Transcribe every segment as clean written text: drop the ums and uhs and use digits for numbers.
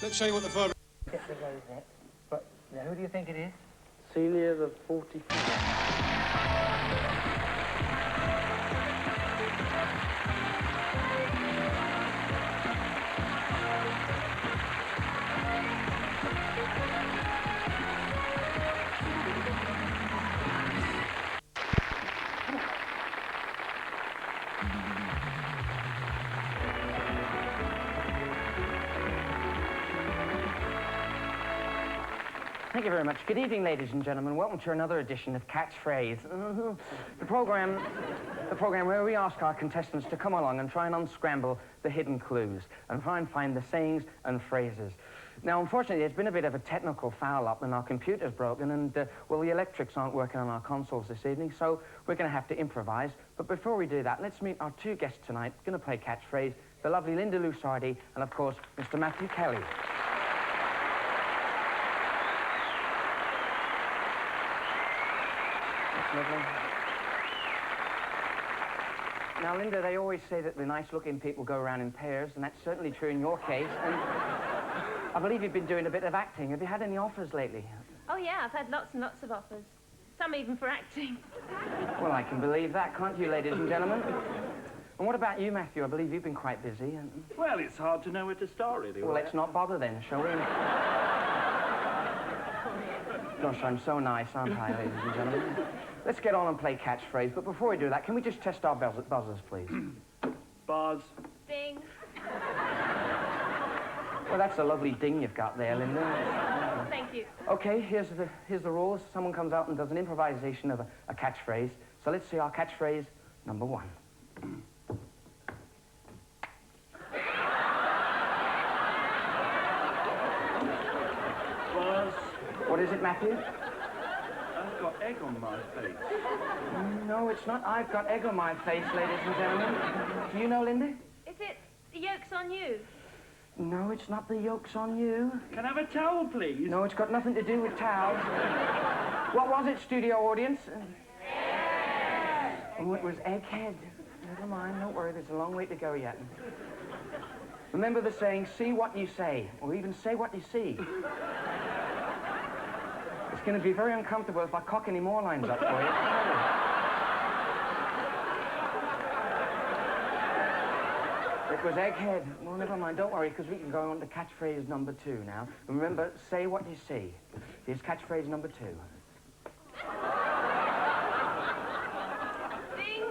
Let's show you what the photo... Get the rosette. But now, who do you think it is? Celia the 44. Thank you very much. Good evening, ladies and gentlemen. Welcome to another edition of Catchphrase. The program where we ask our contestants to come along and try and unscramble the hidden clues and try and find the sayings and phrases. Now, unfortunately, there's been a bit of a technical foul-up and our computer's broken and, well, the electrics aren't working on our consoles this evening, so we're going to have to improvise. But before we do that, let's meet our two guests tonight going to play Catchphrase, the lovely Linda Lusardi and, of course, Mr. Matthew Kelly. Lovely. Now, Linda, they always say that the nice-looking people go around in pairs, and that's certainly true in your case. And I believe you've been doing a bit of acting. Have you had any offers lately? Oh, yeah, I've had lots and lots of offers. Some even for acting. Well, I can believe that, can't you, ladies and gentlemen? And what about you, Matthew? I believe you've been quite busy. Well, it's hard to know where to start, really. Well, let's not bother then, shall we? Gosh, I'm so nice, aren't I, ladies and gentlemen? Let's get on and play Catchphrase, but before we do that, can we just test our buzzers, please? Buzz. Ding. Well, that's a lovely ding you've got there, Linda. Thank you. Okay, here's the rules. Someone comes out and does an improvisation of a catchphrase. So let's see our catchphrase number one. Buzz. What is it, Matthew? I've got egg on my face. No, it's not. I've got egg on my face, ladies and gentlemen. Do you know, Linda? Is it the yolk's on you? No, it's not the yolk's on you. Can I have a towel, please? No, it's got nothing to do with towels. What was it, studio audience? Oh, it was egghead. Never mind, don't worry, there's a long way to go yet. Remember the saying, see what you say, or even say what you see. It's going to be very uncomfortable if I cock any more lines up for you. It was egghead. Well, never mind, don't worry, because we can go on to catchphrase number two now. Remember, say what you see. Here's catchphrase number two. Ding.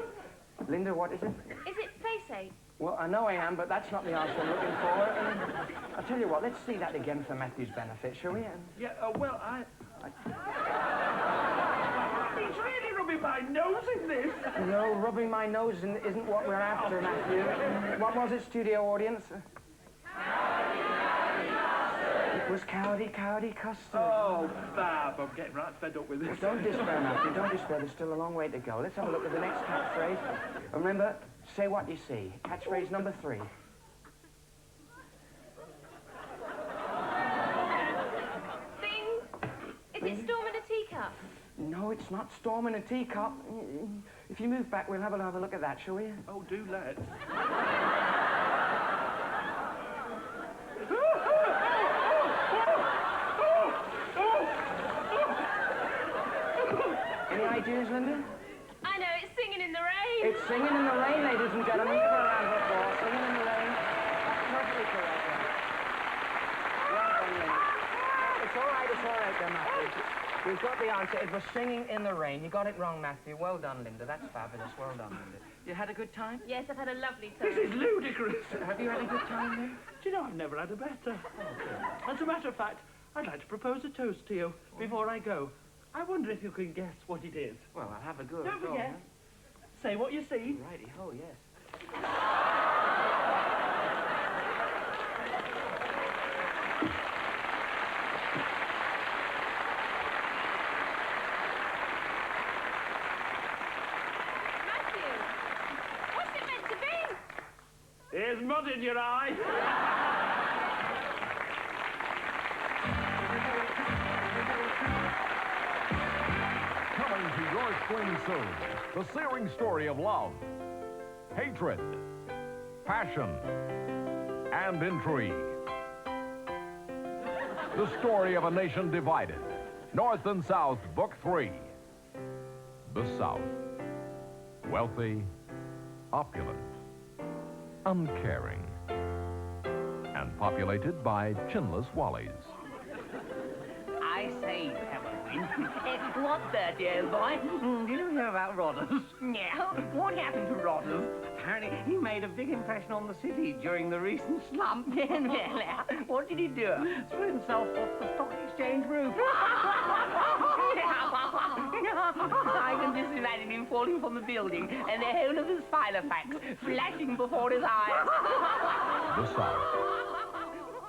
Linda, what is it? Is it face ache? Well, I know I am, but that's not the answer I'm looking for. I'll tell you what, let's see that again for Matthew's benefit, shall we? Yeah, well, He's really rubbing my nose in this. No, rubbing my nose isn't what we're after, Matthew. What was it, studio audience? It was cowdy custard. Oh, Bab, I'm getting right fed up with this. Well, don't despair, Matthew, don't despair. There's still a long way to go. Let's have a look at the next catchphrase. Remember, say what you see. Catchphrase number three. Ding. Is it storm in a teacup? No, it's not storm in a teacup. If you move back, we'll have a look at that, shall we? Oh, do let's. Any ideas, Linda? I know, it's singing in the rain. It's singing in the rain, ladies and gentlemen. Give her a round of applause. Singing in the rain. That's perfectly correct. Well done, Linda. It's all right, then, Matthew. We've got the answer. It was singing in the rain. You got it wrong, Matthew. Well done, Linda. That's fabulous. Well done, Linda. You had a good time? Yes, I've had a lovely time. This is ludicrous. Have you had a good time, then? Do you know, I've never had a better. As a matter of fact, I'd like to propose a toast to you before I go. I wonder if you can guess what it is. Well, I'll have a good. Don't forget. Say what you see. Righty, oh, yes. Matthew, what's it meant to be? Here's mud in your eye. Coming to your screen soon, the searing story of love, hatred, passion, and intrigue. The story of a nation divided. North and South, Book 3. The South. Wealthy, opulent, uncaring, and populated by chinless Wallies. I say, Penguin, what's that, dear boy? Did you hear about Rodders? Yeah, what happened to Rodders? Apparently, he made a big impression on the city during the recent slump. What did he do? Threw himself off the stock exchange roof. I can just imagine him falling from the building and the whole of his Filofax flashing before his eyes. The South,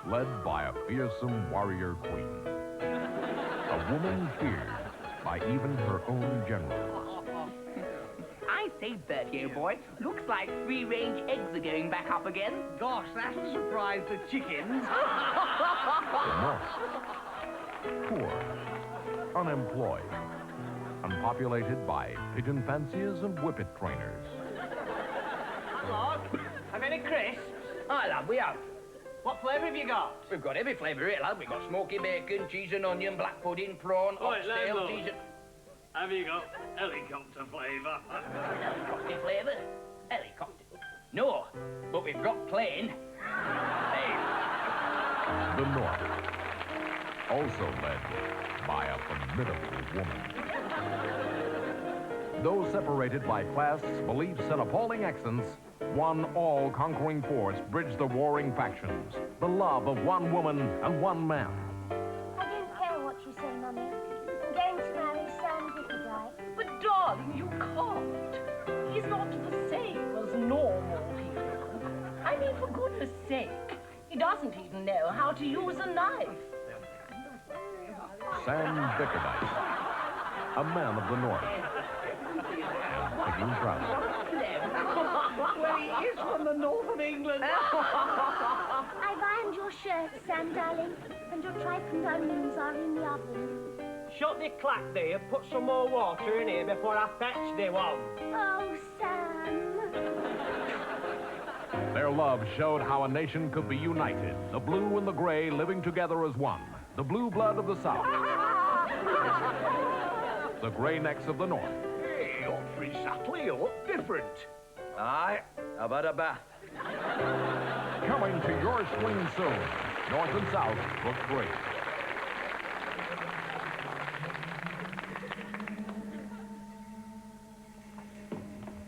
led by a fearsome warrior queen. A woman feared by even her own generals. I say, Bertie, boy, looks like free-range eggs are going back up again. Gosh, that's a surprise to chickens. The North, poor, unemployed, unpopulated by pigeon fanciers and whippet trainers. Hello? Have any crisps? Hi, love, we have. What flavour have you got? We've got every flavour here, lad. We've got smoky bacon, cheese and onion, black pudding, prawn, Oi, oxtail, landlord. cheese and... Have you got helicopter flavour? Helicopter flavour? Helicopter? No, but we've got plain. Hey. The North, also led by a formidable woman. Though separated by class, beliefs, and appalling accents, one all-conquering force bridged the warring factions. The love of one woman and one man. I don't care what you say, Mummy. I'm going to marry Sam Dickerdyke. But, darling, you can't. He's not the same as normal people. I mean, for goodness sake, he doesn't even know how to use a knife. Sam Dickerdyke, a man of the North. And picking trousers. Well, he is from the north of England. I've ironed your shirt, Sam, darling, and your tripe and onions are in the oven. Shut the clack there, put some more water in here before I fetch the one. Oh, Sam. Their love showed how a nation could be united. The blue and the gray living together as one. The blue blood of the South. The gray necks of the North. Hey, you're pretty subtly, you look different. Aye, I've had a bath. Coming to your screen soon. North and South, Book 3.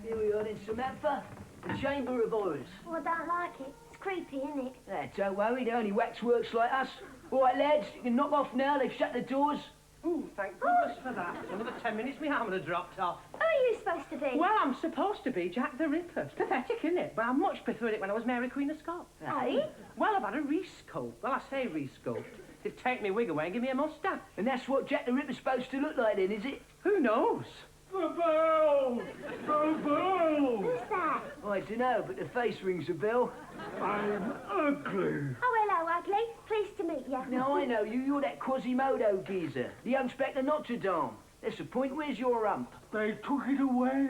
Here we are in Samantha, the Chamber of Horrors. Oh, I don't like it. It's creepy, isn't it? Don't worry, they're only waxworks like us. All right, lads, you can knock off now. They've shut the doors. Ooh, thank goodness for that. Another 10 minutes, my hammer had dropped off. Who are you supposed to be? Well, I'm supposed to be Jack the Ripper. It's pathetic, isn't it? But I much preferred it when I was Mary Queen of Scots. Hey? Well, I've had a resculpt. Well, I say resculpt. They've taken me wig away and give me a moustache. And that's what Jack the Ripper's supposed to look like then, is it? Who knows? The bell! The bell! Who's that? I don't know, but the face rings a bell. I'm ugly. Oh, hello, Ugly. Pleased to meet you. Now, I know you. You're that Quasimodo geezer. The Inspector Notre Dame. That's the point. Where's your rump? They took it away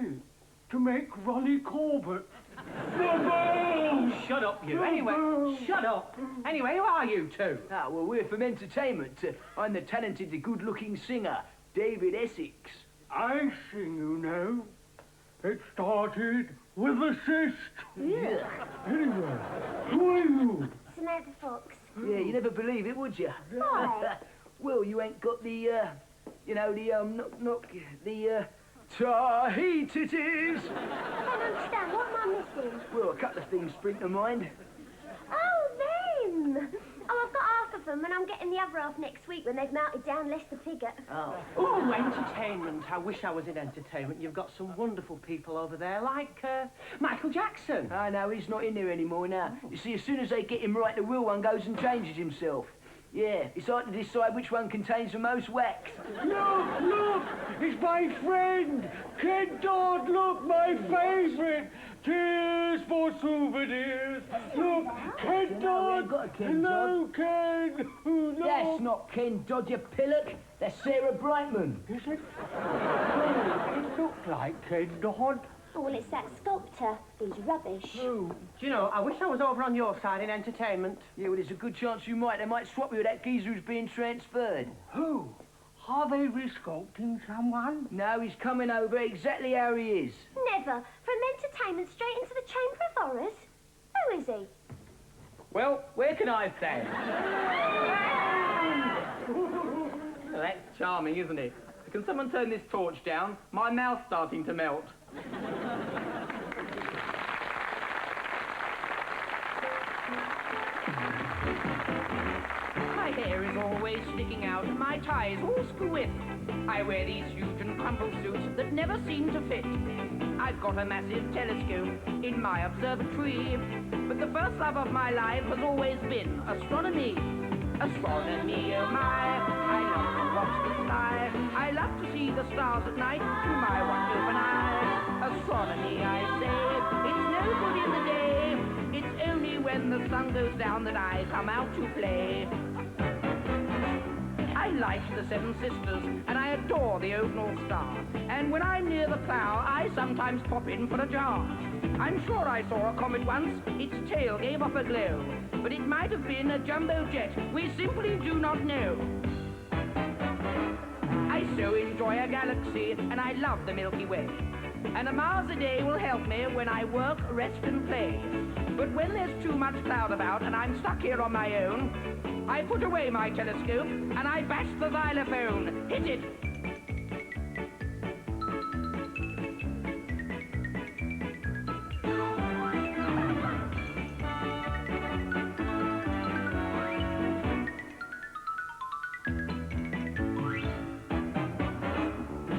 to make Ronnie Corbett. The bell! Shut up, you. The Anyway, bell! shut up. Anyway, who are you two? Ah, well, we're from entertainment. I'm the talented, the good-looking singer, David Essex. I sing, you know. It started with a cyst. Yeah. Anyway, who are you? Samantha Fox. Yeah, you never believe it, would you? Why? Well, you ain't got the, Tahitities. I don't understand. What am I missing? Well, a couple of things spring to mind. Oh, them! Oh, I've got half of them, and I'm getting the other half next week when they've melted down Lester Piggott. Oh. Oh, entertainment. I wish I was in entertainment. You've got some wonderful people over there, like Michael Jackson. I know, he's not in there anymore now. You see, as soon as they get him right, the real one goes and changes himself. Yeah, it's hard to decide which one contains the most wax. Look, look! It's my friend! Ken Dodd, look, my favourite! Tears for souvenirs! Look, Ken Dodd! got a Ken Hello, Ken! Oh, no. That's not Ken Dodd, you pillock. That's Sarah Brightman. Is it? Oh, it looked like Ken Dodd. Oh, well, it's that sculptor. He's rubbish. Oh, do you know, I wish I was over on your side in entertainment. Yeah, well, there's a good chance you might. They might swap you with that geezer who's being transferred. Who? Are they resculpting someone? No, he's coming over exactly how he is. Never. From entertainment straight into the Chamber of Horrors. Who is he? Well, where can I stand? Well, that's charming, isn't it? Can someone turn this torch down? My mouth's starting to melt. My hair is always sticking out and my tie is all skew-with. I wear these huge and crumpled suits that never seem to fit. I've got a massive telescope in my observatory, but the first love of my life has always been astronomy. Astronomy, oh my, I love to watch the sky. I love to see the stars at night through my one open eye. Astronomy, I say, it's no good in the day. It's only when the sun goes down that I come out to play. I like the Seven Sisters, and I adore the Old North Star. And when I'm near the plough, I sometimes pop in for a jar. I'm sure I saw a comet once. Its tail gave off a glow. But it might have been a jumbo jet. We simply do not know. I so enjoy a galaxy, and I love the Milky Way. And a Mars a day will help me when I work, rest, and play. But when there's too much cloud about and I'm stuck here on my own, I put away my telescope and I bash the xylophone. Hit it!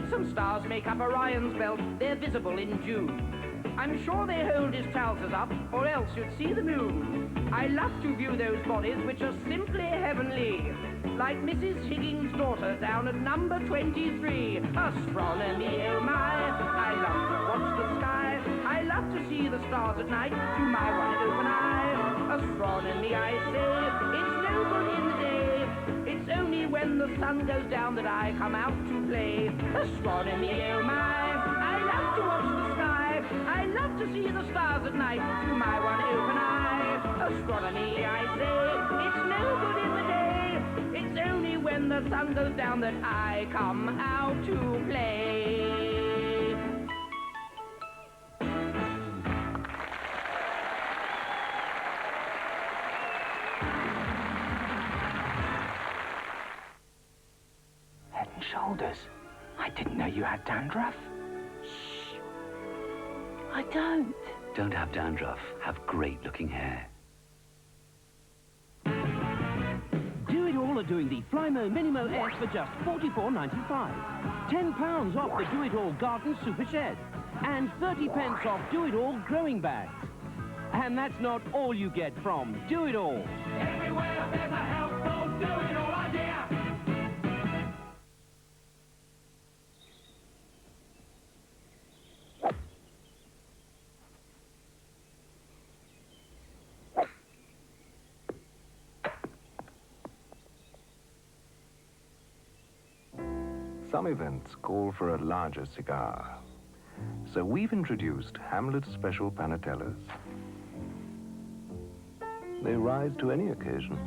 Some stars make up Orion's belt. They're visible in June. I'm sure they hold his trousers up, or else you'd see the moon. I love to view those bodies which are simply heavenly, like Mrs. Higgins' daughter down at number 23. Astronomy, oh my, I love to watch the sky. I love to see the stars at night through my one open eye. Astronomy, I say, it's no good in the day. It's only when the sun goes down that I come out to play. Astronomy, oh my, I love to watch the sky. I love to see the stars at night through my one open eye. Astronomy, I say, it's no good in the day. It's only when the sun goes down that I come out to play. Head and shoulders. I didn't know you had dandruff. I don't. Don't have dandruff. Have great-looking hair. Do It All are doing the Flymo Minimo S for just £44.95. £10 off the Do It All Garden Super Shed. And 30 pence off Do It All growing bags. And that's not all you get from Do It All. Everywhere there's a helpful Do It All idea. Some events call for a larger cigar. So we've introduced Hamlet's Special Panatellas. They rise to any occasion.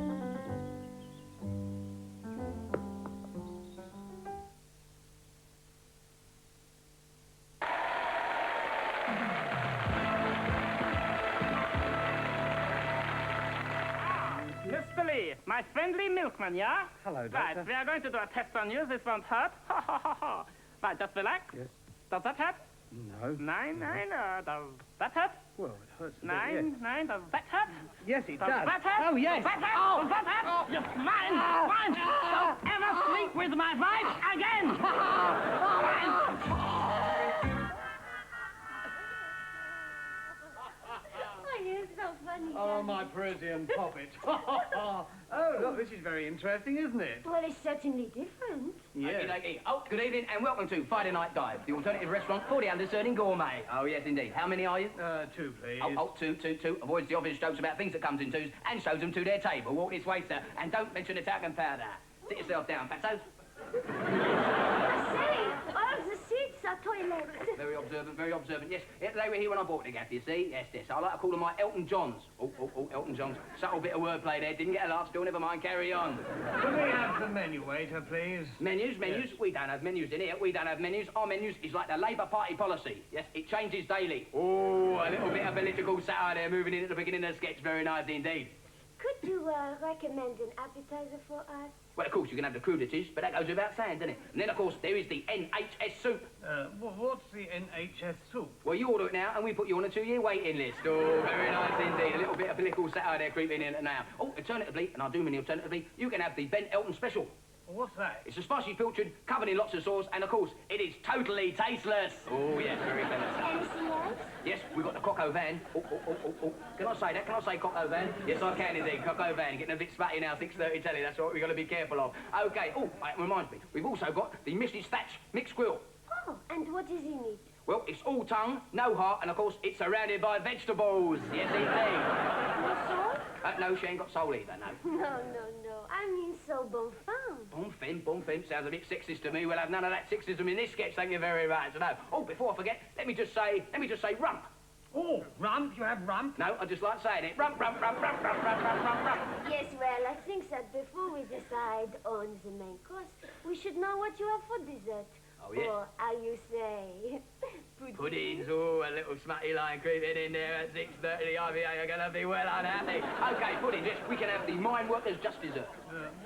Mr. Lee, my friendly milkman, yeah? Hello, Doctor. Right, we are going to do a test on you. This won't hurt. Ha, ha, ha, ha. Right, just relax. Yes. Does that hurt? No. Nine. Does that hurt? Well, it hurts a bit, Nine. Does that hurt? Yes, it Does does. that hurt? Oh, yes. Does that hurt? Does that hurt? You're mine. Don't ever sleep with my wife again. Oh, you're so funny, Oh, Daddy. my Parisian puppet. Oh, look, this is very interesting, isn't it? Well, it's certainly different. Oh, good evening and welcome to Friday Night Dive, the alternative restaurant for the undiscerning gourmet. Oh, yes, indeed. How many are you? Two, please. Two. Avoids the obvious jokes about things that comes in twos and shows them to their table. Walk this way, sir, and don't mention the talcum powder. Sit yourself down, fatso. I say, oh, the seats our toilets. Very observant, very observant. Yes, they were here when I bought the gaff, you see. Yes, yes. I like to call them my Elton Johns. Oh, Elton Johns. Subtle bit of wordplay there. Didn't get a laugh, still never mind. Carry on. Can we have the menu, waiter, please? Menus? Yes. We don't have menus in here. We don't have menus. Our menus is like the Labour Party policy. Yes, it changes daily. Oh, a little bit of political satire there moving in at the beginning of the sketch. Very nice indeed. Could you recommend an appetizer for us? Well, of course, you can have the crudities, but that goes without saying, doesn't it? And then, of course, there is the NHS soup. What's the NHS soup? Well, you order it now, and we put you on a 2-year waiting list. Oh, very nice indeed. A little bit of political satire there creeping in now. Oh, alternatively, and I do mean alternatively, you can have the Ben Elton special. What's that? It's a spicy pilchard, covered in lots of sauce, and of course, it is totally tasteless. Oh, yes, very clever. Anything else? Yes, we've got the coq au vin. Oh. Can I say that? Can I say coq au vin? Yes, I can indeed. Coq au vin. Getting a bit spatty now, 6:30 telly. That's what we've got to be careful of. OK, it reminds me. We've also got the Mrs. Thatch mixed grill. Oh, and what is in it? Well, it's all tongue, no heart, and of course, it's surrounded by vegetables. Yes, indeed. No soul? No, she ain't got soul either, no. No. I mean so bon femme. Bon femme. Sounds a bit sexist to me. We'll have none of that sexism in this sketch, thank you very much. No. Oh, before I forget, let me just say rump. Oh, rump? You have rump? No, I just like saying it. Rump. Yes, well, I think that before we decide on the main course, we should know what you have for dessert. Oh, yes. Or, how you say, Puddings. Oh, a little smutty line creeping in there at 6:30. The IVA are going to be well unhappy. OK, puddings, yes. We can have the mine workers just dessert.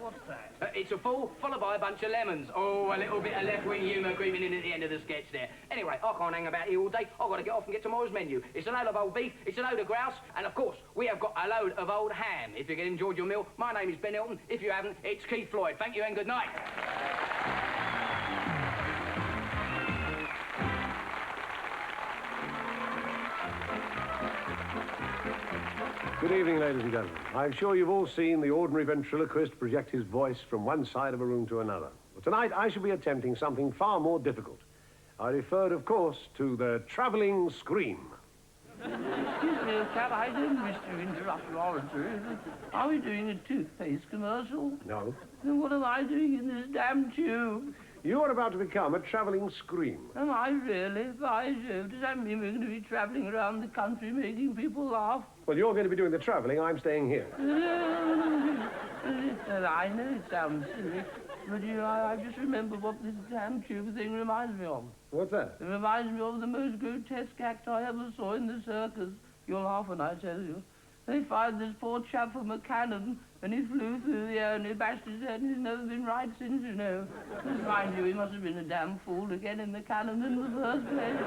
What's that? It's a followed by a bunch of lemons. Oh, a little bit of left-wing humour creeping in at the end of the sketch there. Anyway, I can't hang about here all day. I've got to get off and get tomorrow's menu. It's a load of old beef, it's a load of grouse, and of course, we have got a load of old ham. If you enjoyed your meal, my name is Ben Elton. If you haven't, it's Keith Floyd. Thank you and good night. Good evening, ladies and gentlemen. I'm sure you've all seen the ordinary ventriloquist project his voice from one side of a room to another. But tonight, I shall be attempting something far more difficult. I refer, of course, to the travelling scream. Excuse me, Cap, I didn't wish to interrupt your oratory. Are we doing a toothpaste commercial? No. Then what am I doing in this damn tube? You are about to become a travelling scream. Am I really? By Jove, does that mean we're going to be travelling around the country making people laugh? Well, you're going to be doing the travelling. I'm staying here. I know it sounds silly, but I just remember what this damn tube thing reminds me of. What's that? It reminds me of the most grotesque act I ever saw in the circus. You'll laugh when I tell you. They fired this poor chap from a cannon, and he flew through the air and he bashed his head, and he's never been right since, you know. Just mind you, he must have been a damn fool to get in the cannon in the first place.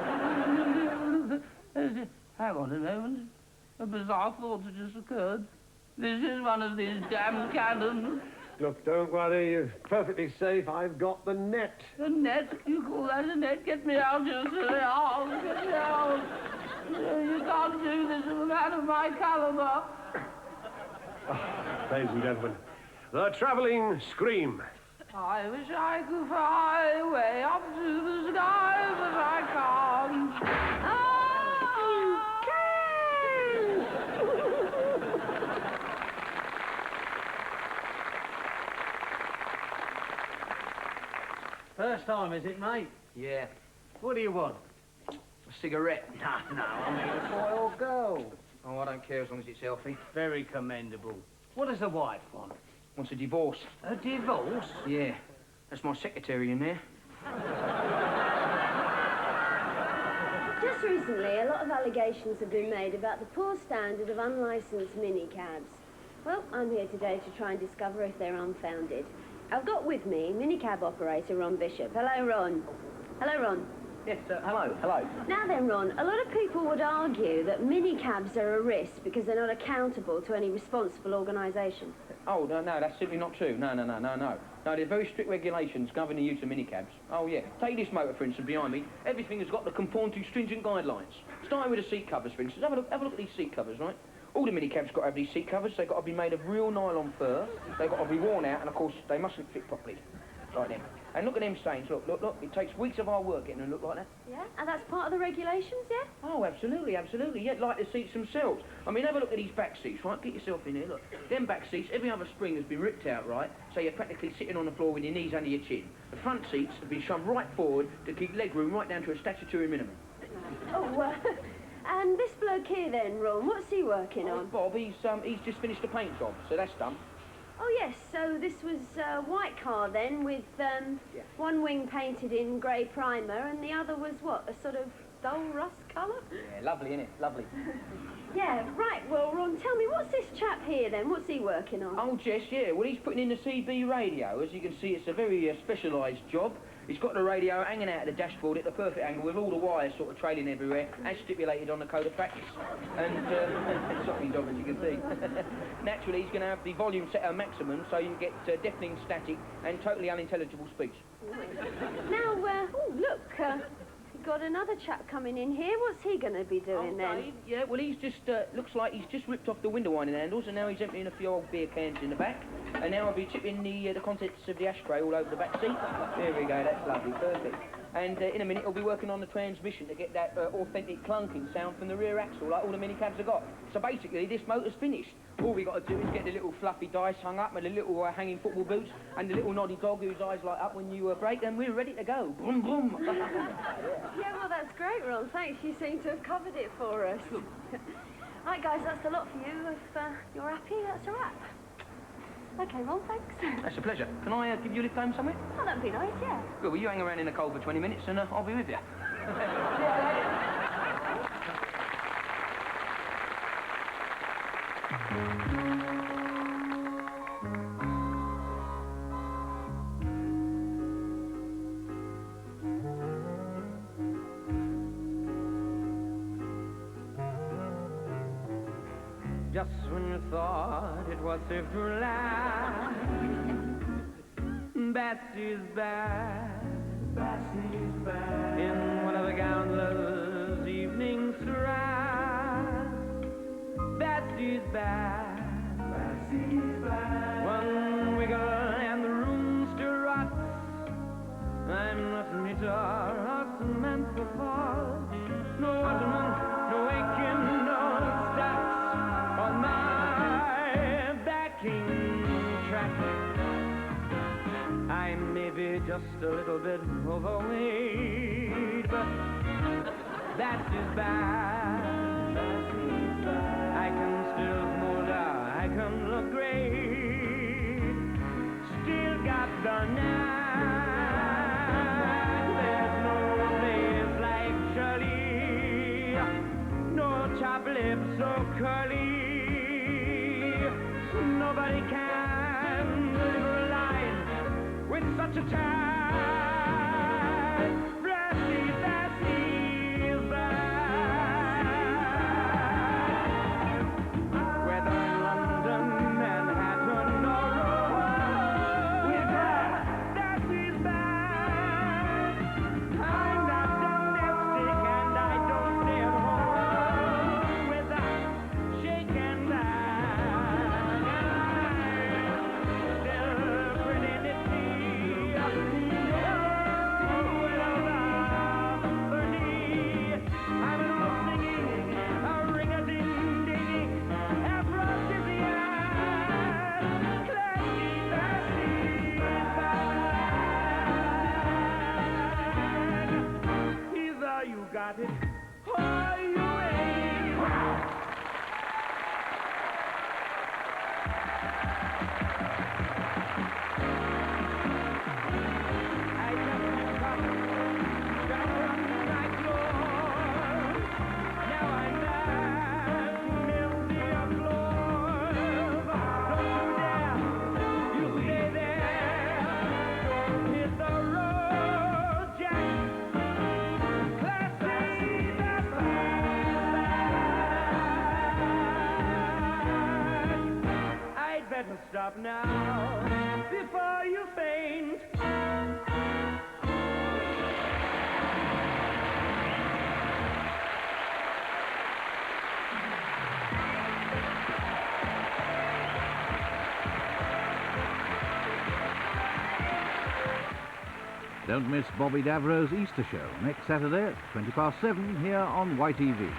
Hang on a moment. A bizarre thought has just occurred. This is one of these damn cannons. Look, don't worry. You're perfectly safe. I've got the net. The net? You call that a net? Get me out, you silly owl. Get me out. You can't do this to a man of my caliber. Ladies and gentlemen, the travelling scream. I wish I could fly way up to the sky, but I can't. First time, is it, mate? Yeah. What do you want? A cigarette. No, I mean a boy or girl. Oh, I don't care as long as it's healthy. Very commendable. What does the wife want? Wants a divorce. A divorce? Yeah. That's my secretary in there. Just recently, a lot of allegations have been made about the poor standard of unlicensed minicabs. Well, I'm here today to try and discover if they're unfounded. I've got with me minicab operator Ron Bishop. Hello, Ron. Hello, Ron. Yes, hello. Now then, Ron, a lot of people would argue that minicabs are a risk because they're not accountable to any responsible organisation. Oh, no, that's simply not true. No. No, there are very strict regulations governing the use of minicabs. Oh, yeah. Take this motor, for instance, behind me. Everything has got to conform to stringent guidelines. Starting with the seat covers, for instance. Have a look at these seat covers, right? All the minicabs got to have these seat covers. They've got to be made of real nylon fur. They've got to be worn out, and, of course, they mustn't fit properly. Like them. And look at them stains. Look, look, look. It takes weeks of hard work getting them to look like that. Yeah? And that's part of the regulations, yeah? Oh, absolutely, absolutely. Yeah, like the seats themselves. I mean, have a look at these back seats, right? Get yourself in here, look. Them back seats, every other spring has been ripped out, right? So you're practically sitting on the floor with your knees under your chin. The front seats have been shoved right forward to keep leg room right down to a statutory minimum. Oh, and this bloke here then, Ron, what's he working on? Bob, he's just finished the paint job, so that's done. Oh, yes, so this was a white car then, with one wing painted in grey primer, and the other was what, a sort of dull rust colour? Yeah, lovely, innit? Lovely. Yeah, right, well, Ron, tell me, what's this chap here then? What's he working on? Oh, Jess, yeah, well, he's putting in the CB radio. As you can see, it's a very specialised job. He's got the radio hanging out of the dashboard at the perfect angle with all the wires sort of trailing everywhere, as stipulated on the code of practice. And, shocking job, as you can see. Naturally, he's going to have the volume set at maximum, so you get deafening static and totally unintelligible speech. Now, oh, look, we've got another chap coming in here. What's he going to be doing then? Dave? Yeah, well, he's just, looks like he's just ripped off the window winding handles, and now he's emptying a few old beer cans in the back. And now I'll be tipping the contents of the ashtray all over the back seat. There we go, that's lovely, perfect. And in a minute, he'll be working on the transmission to get that authentic clunking sound from the rear axle, like all the minicabs have got. So basically, this motor's finished. All we got to do is get the little fluffy dice hung up, and the little hanging football boots, and the little noddy dog whose eyes light up when you brake, and we're ready to go. Boom, boom. Yeah, well, that's great, Ron. Thanks. You seem to have covered it for us. Right, guys, that's a lot for you. If you're happy, that's a wrap. OK, Ron, thanks. That's a pleasure. Can I give you a lift home somewhere? Oh, that'd be nice, yeah. Good, well, you hang around in the cold for 20 minutes, and I'll be with you. Just when you thought it was safe to relax, Betsy's back. Betsy's back. In one of the countless evening strides. Betsy's back. Betsy's back. One wiggle and the room still rocks. I'm not a meter or Samantha Fox. No Waterman, no Aiken, no Stacks on my backing track. I may be just a little bit overweight, but that's his bad. I can still smolder, I can look great. Still got the knack. There's no place like Shirley, no chop lips so curly. Nobody can deliver a line with such a tag. Brassy, Bassy is back. Whether in London, Manhattan, or Rome, we're back. Bassy's back. I'm not domestic and I don't stay at home without shaking back. Still pretty nifty. I'm an old singing, a ring-a-ding-ding, aphrodisiac, classy, Bassy, back. Either you got it or you ain't. I just got down the night floor. Now I'm back, empty of floor. Don't you dare, you stay there. Don't hit the road, Jack. Classy, back. I'd better stop now before you faint. Don't miss Bobby Davro's Easter show next Saturday at 7:20 here on YTV.